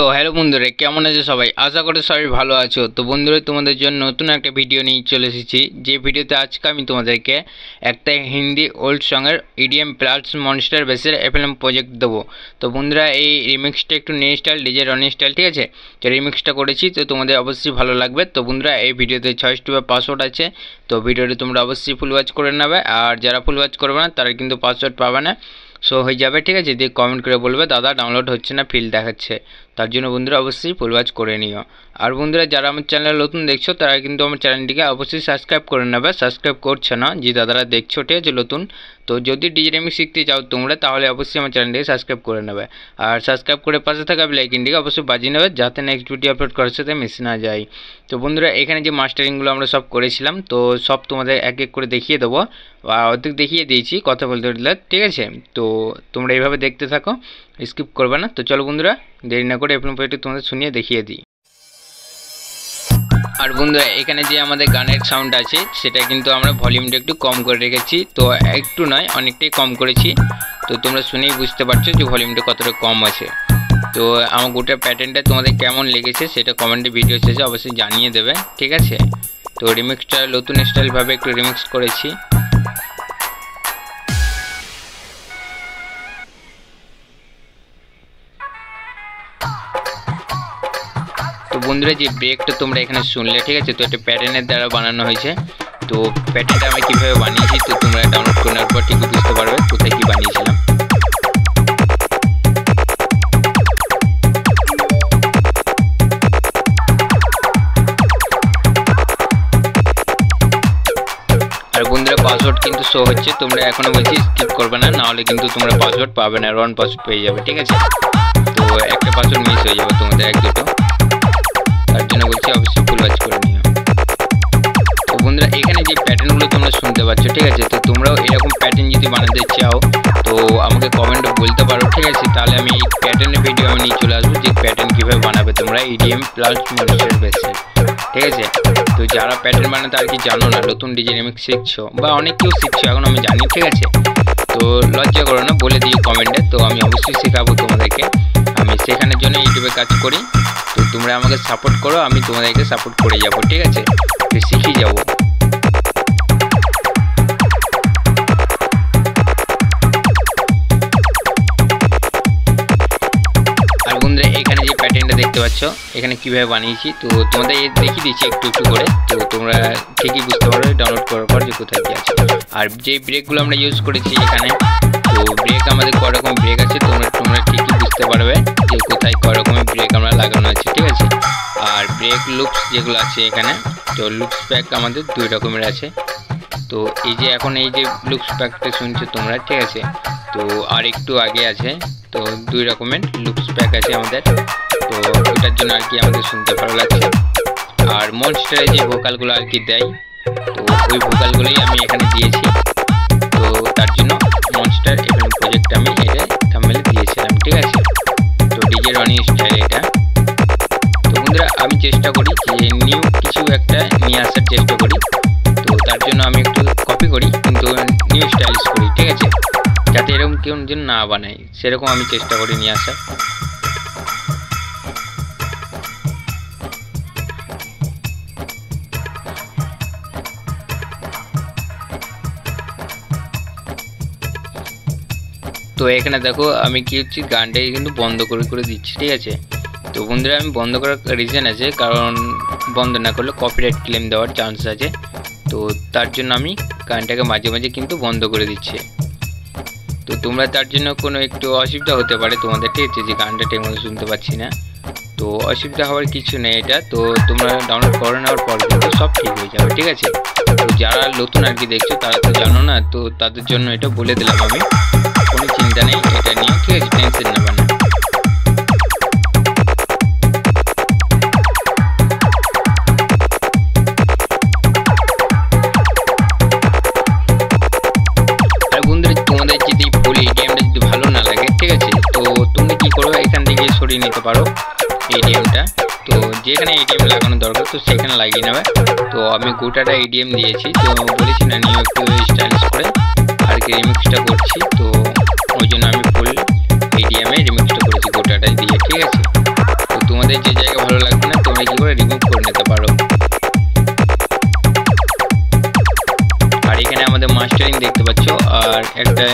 তো হ্যালো বন্ধুরা, কেমন আছো সবাই? আশা করি সবাই ভালো আছো। তো বন্ধুরা, তোমাদের জন্য নতুন একটা ভিডিও নিয়ে চলে এসেছি। যে ভিডিওতে আজকে আমি তোমাদেরকে একটা হিন্দি ওল্ড সঙের ইডিএম প্লাস মনস্টার বেসের এফএলএম প্রজেক্ট দেবো। তো বন্ধুরা, এই রিমিক্সটা একটু new style, DJ Rony style, ঠিক আছে? তো রিমিক্সটা করেছি, তো তোমাদের অবশ্যই ভালো লাগবে। তো বন্ধুরা, এই ভিডিওতে 6 স্টেপের পাসওয়ার্ড আছে, তো ভিডিওটি তোমরা অবশ্যই ফুল ওয়াচ করে নেবে। আর যারা ফুল ওয়াচ করবে না তারা কিন্তু পাসওয়ার্ড পাবে না, শো হয়ে যাবে, ঠিক আছে? দিয়ে কমেন্ট করে বলবে দাদা ডাউনলোড হচ্ছে না, ফিল দেখাচ্ছে। তার জন্য বন্ধুরা অবশ্যই ফুল ওয়াচ করে নিও। আর বন্ধুরা, যারা আমার চ্যানেল নতুন দেখছো তারা কিন্তু আমার চ্যানেলটিকে অবশ্যই সাবস্ক্রাইব করে নেবে। সাবস্ক্রাইব করছে না যে দাদারা দেখছো, ঠিক আছে, নতুন। তো যদি ডিজে রিমিক্স শিখতে চাও তোমরা, তাহলে অবশ্যই আমার চ্যানেলটিকে সাবস্ক্রাইব করে নেবে। আর সাবস্ক্রাইব করে পাশে থাকা বেল আইকনটিকে অবশ্যই বাজিয়ে নেবে, যাতে নেক্সট ভিডিও আপলোড করার সাথে মিস না যায়। তো বন্ধুরা, এখানে যে মাস্টারিংগুলো আমরা সব করেছিলাম, তো সব তোমাদের এক এক করে দেখিয়ে দেবো, বা অর্ধেক দেখিয়ে দিয়েছি কথা বলতে বলতে, ঠিক আছে? তো তোমরা এইভাবে দেখতে থাকো, স্কিপ করবে না। তো চলো বন্ধুরা, দেরি না করে এখন পর্যন্ত তোমাদের শুনিয়ে দেখিয়ে দিই। আর বন্ধুরা, এখানে যে আমাদের গানের সাউন্ড আছে সেটা কিন্তু আমরা ভলিউমটা একটু কম করে রেখেছি। তো একটু নয়, অনেকটাই কম করেছি। তো তোমরা শুনেই বুঝতে পারছো যে ভলিউমটা কতটা কম আছে। তো আমার গোটা প্যাটার্নটা তোমাদের কেমন লেগেছে সেটা কমেন্টে ভিডিও শেষে অবশ্যই জানিয়ে দেবে, ঠিক আছে? তো রিমিক্সটা নতুন স্টাইলভাবে একটু রিমিক্স করেছি। তো বন্ধুরা, যে ব্রেকটা তোমরা এখানে শুনলে, ঠিক আছে? তো এটা প্যাটার্নের দ্বারা বানানো হয়েছে। তো প্যাটার্নটা আমি কীভাবে বানিয়েছি তো তোমরা ডাউনলোড করে নেওয়ার পর ঠিকই বুঝতে পারবে কোথায় কী বানিয়েছিলাম। আর বন্ধুরা, পাসওয়ার্ড কিন্তু শো হচ্ছে, তোমরা এখনও বলছি স্কিপ করবে না, নাহলে কিন্তু তোমরা পাসওয়ার্ড পাবে না, রন পাসওয়ার্ড পেয়ে যাবে, ঠিক আছে? তো একটা পাসওয়ার্ড মিস হয়ে যাবে তোমাদের, এক দুটো। তার জন্য বলছি অবশ্যই ফুল ওয়াচ করে নিও। তো বন্ধুরা, এখানে যে প্যাটার্নগুলো তোমরা শুনতে পাচ্ছ, ঠিক আছে? তো তোমরাও এরকম প্যাটার্ন যদি বানাতে চাও তো আমাকে কমেন্টে বলতে পারো, ঠিক আছে? তাহলে আমি এই প্যাটার্নের ভিডিও আমি নিয়ে চলে আসবো, যে প্যাটার্ন কীভাবে বানাবে তোমরা ইডিএম প্লাস মনস্টার বেসে, ঠিক আছে? তো যারা প্যাটার্ন বানাতে আর কি জানো না, নতুন ডিজে রিমিক্স শিখছো বা অনেক কেউ শিখছো, এখন আমি জানি, ঠিক আছে? তো লজ্জা করো না, বলে দিও কমেন্টে, তো আমি অবশ্যই শেখাবো তোমাদেরকে। আমি শেখানোর জন্য ইউটিউবে কাজ করি। তো তোমরা আমাকে সাপোর্ট করো, আমি তোমাদেরকে সাপোর্ট করে যাবো, ঠিক আছে? তো শিখে যাবো। আর বন্ধুরা, এখানে যে প্যাটার্নটা দেখতে পাচ্ছ এখানে কীভাবে বানিয়েছি তো তোমাদের দেখিয়ে দিচ্ছি একটু একটু করে। তো তোমরা ঠিকই বুঝতে পারবে ডাউনলোড করার পর যে কোথায় কী আছে। আর যে ব্রেকগুলো আমরা ইউজ করেছি এখানে, তো ব্রেক আমাদের করকম ব্রেক আছে, তোমরা ঠিকই বুঝতে পারবে যে কোথায় করকমের ব্রেক আমরা লাগানো আছে, ঠিক আছে? আর ব্রেক লুপস যেগুলো আছে এখানে, তো লুপস প্যাক আমাদের 2 রকমের আছে। তো এই যে এখন এই যে লুপস প্যাকটা শুনছো তোমরা, ঠিক আছে? তো আর একটু আগে আছে, তো 2 রকমের লুপস প্যাক আছে আমাদের। তো ওটার জন্য আর কি আমাদের শুনতে ভালো লাগছে। আর মনস্টারে যে ভোকালগুলো আর কি দেয়, তো ওই ভোকালগুলোই আমি এখানে দিয়েছি। তো তার জন্য মনস্টার এফএলএম প্রজেক্ট আমি এটা থাম্বনেলে দিয়েছিলাম, ঠিক আছে? তো ডিজে রনি স্টাইল এটা। তো বন্ধুরা, আমি চেষ্টা করি যে নিউ কিছু একটা নিয়ে আসার চেষ্টা করি। তো তার জন্য আমি একটু কপি করি, কিন্তু নিউ স্টাইলিশ করি, ঠিক আছে? যাতে এরকম কেউ যেন না বানায়, সেরকম আমি চেষ্টা করি নিয়ে আসার। তো এখানে দেখো আমি কি হচ্ছে, গানটাকে কিন্তু বন্ধ করে করে দিচ্ছি, ঠিক আছে? তো বন্ধুরা, আমি বন্ধ করার রিজন আছে, কারণ বন্ধ না করলে কপিরাইট ক্লেম দেওয়ার চান্স আছে। তো তার জন্য আমি গানটাকে মাঝে মাঝে কিন্তু বন্ধ করে দিচ্ছি। তো তোমরা তার জন্য কোনো একটু অসুবিধা হতে পারে তোমাদের, ঠিক আছে? যে গানটা ঠিকমতো শুনতে পাচ্ছি না, তো অসুবিধা হওয়ার কিছু নেই এটা। তো তোমরা ডাউনলোড করে নেওয়ার পর কিন্তু সব ঠিক হয়ে যাবে, ঠিক আছে? তো যারা নতুন আর কি দেখছো তারা তো জানো না, তো তাদের জন্য এটা বলে দিলাম আমি। কোনো চিন্তা নেই এটা নিয়ে, ঠিক আছে? টেনশন নেবে না। আর বন্ধুরা, তোমাদের যদি ফুল এটিএমটা যদি ভালো না লাগে, ঠিক আছে? তো তুমি কি করো, এখান থেকে সরিয়ে নিতে পারো এটিএমটা। তো যেখানে এটিএম লাগানো দরকার তো সেখানে লাগিয়ে নেবে। তো আমি গোটাটা এটিএম দিয়েছি, তো বলেছি না নিউ একটু স্টাইলিশ করে আর কি রিমিক্সটা করছি। তো ওই জন্য আমি ফুল EDM এ রিমিক্সটা করেছি গোটাটাই দিয়ে, ঠিক আছে? তো তোমাদের যে জায়গা ভালো লাগবে না তোমরা কি করে রিমুভ করে নিতে পারো। আর এখানে আমাদের মাস্টারিং দেখতে পাচ্ছ, আর একটা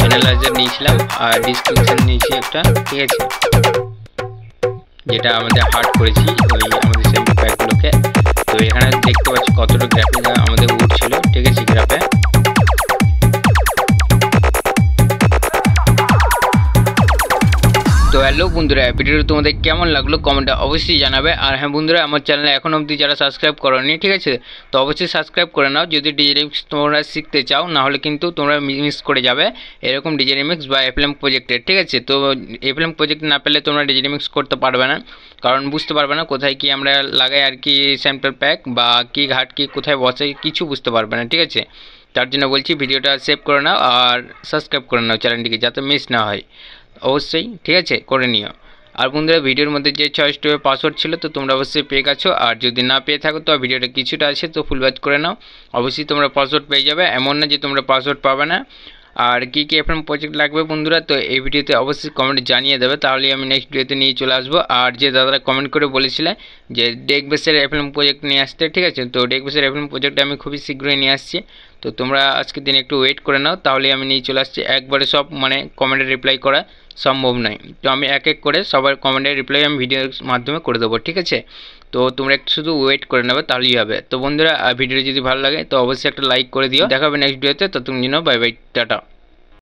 অ্যানালাইজার নিয়েছিলাম আর ডিসক্রিপশন নিয়েছি একটা, ঠিক আছে, যেটা আমাদের হার্ড করেছি ওই আমাদের স্যাম্পল প্যাকগুলোকে। তো এখানে দেখতে পাচ্ছি কতটা গ্রাফিক আমাদের উঠছিল, ঠিক আছে, গ্রাফে। তো হ্যালো বন্ধুরা, ভিডিওটা তোমাদের কেমন লাগলো কমেন্টে অবশ্যই জানাবে। আর হ্যাঁ বন্ধুরা, আমার চ্যানেলে এখন অবধি যারা সাবস্ক্রাইব করোনি, ঠিক আছে, তো অবশ্যই সাবস্ক্রাইব করে নাও যদি ডিজাইনিংস তোমরা শিখতে চাও, না হলে কিন্তু তোমরা মিস করে যাবে এরকম ডিজাইনিংস বা এফএলএম প্রজেক্টের, ঠিক আছে। তো এফএলএম প্রজেক্ট না পেলে তোমরা ডিজাইনিংস করতে পারবে না, কারণ বুঝতে পারবে না কোথায় কি আমরা লাগাই আর কি স্যাম্পল প্যাক বা কি ঘাট কি কোথায় বসাই কিছু বুঝতে পারবে না, ঠিক আছে। তার জন্য বলছি ভিডিওটা সেভ করে নাও আর সাবস্ক্রাইব করে নাও চ্যানেলটিকে, যাতে মিস না হয় অবশ্যই, ঠিক আছে, করে নিও। আর বন্ধুরা, ভিডিওর মধ্যে যে চয়েস টু পাসওয়ার্ড ছিল তো তোমরা অবশ্যই পেয়ে গেছো, আর যদি না পেয়ে থাকো তো ভিডিওটা কিছুটা আছে তো ফুল ওয়াচ করে নাও, অবশ্যই তোমরা পাসওয়ার্ড পেয়ে যাবে, এমন না যে তোমরা পাসওয়ার্ড পাবে না। আর কী কী এফএলএম প্রজেক্ট লাগবে বন্ধুরা তো এই ভিডিওতে অবশ্যই কমেন্টে জানিয়ে দেবে, তাহলে আমি নেক্সট ভিডিওতে নিয়ে চলে আসবো। আর যে দাদারা কমেন্ট করে বলেছিলে যে ডেক বেসের এফএলএম প্রজেক্ট নিয়ে আসতে, ঠিক আছে, তো ডেক বেসের এফএলএম প্রজেক্ট আমি খুবই শীঘ্রই নিয়ে আসছি। তো তোমরা আজকের দিন একটু ওয়েট করে নাও, তাহলে আমি নিয়ে চলে আসছি। একবারে সব মানে কমেন্টে রিপ্লাই করা সম্ভব নয়, তো আমি এক এক করে সবার কমেন্টের রিপ্লাই আমি ভিডিওর মাধ্যমে করে দেবো, ঠিক আছে। তো তোমরা একটু শুধু ওয়েট করে নেবে তাহলেই হবে। তো বন্ধুরা, ভিডিও যদি ভালো লাগে তো অবশ্যই একটা লাইক করে দিও। দেখা হবে নেক্সট ভিডিওতে, ততক্ষণ জন্য বাই বাই, টাটা।